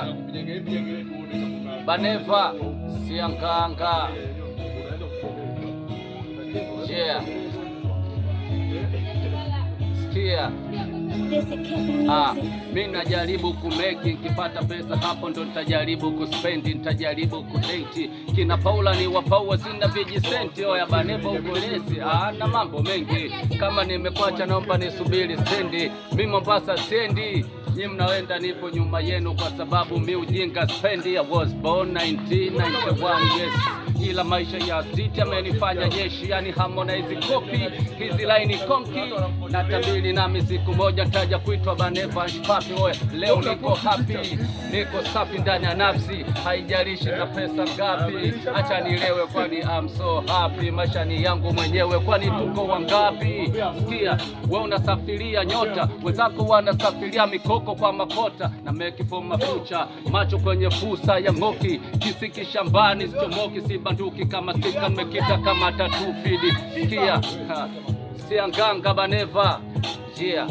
sikia Baneva sianganga. Yeah. Sikia. Mimi najaribu kumeki, nikipata pesa hapo ndo nitajaribu kuspendi, nitajaribu kudate. Kina Paula ni wapaua, sina vijisenti. Oya Baneva ukulezi, na mambo mengi. Kama nimekwacha naomba nisubiri stendi. Mimi Mombasa sendi, nyi mnaenda nipo nyuma yenu kwa sababu mi ujinga spendi. I was born 1991, yes. Ila maisha ya street yamenifanya jeshi, yani Harmonize copy hizi line konki. Na tabiri nami siku moja taja kuitwa Baneva Shpapi. Oya leo niko happy, niko safi ndani ya nafsi, haijalishi na pesa ngapi. Acha nilewe kwani I'm so happy, maisha ni yangu mwenyewe kwani tuko wangapi. Sikia wewe unasafiria nyota, wenzako wanasafiria mikoko kwa makota. Na make for my future, macho kwenye fursa ya ngoki, kisiki shambani sichomoki, sibanduki kama stika, nimekita kama tatu fidi. Sikia sianganga Baneva, yeah.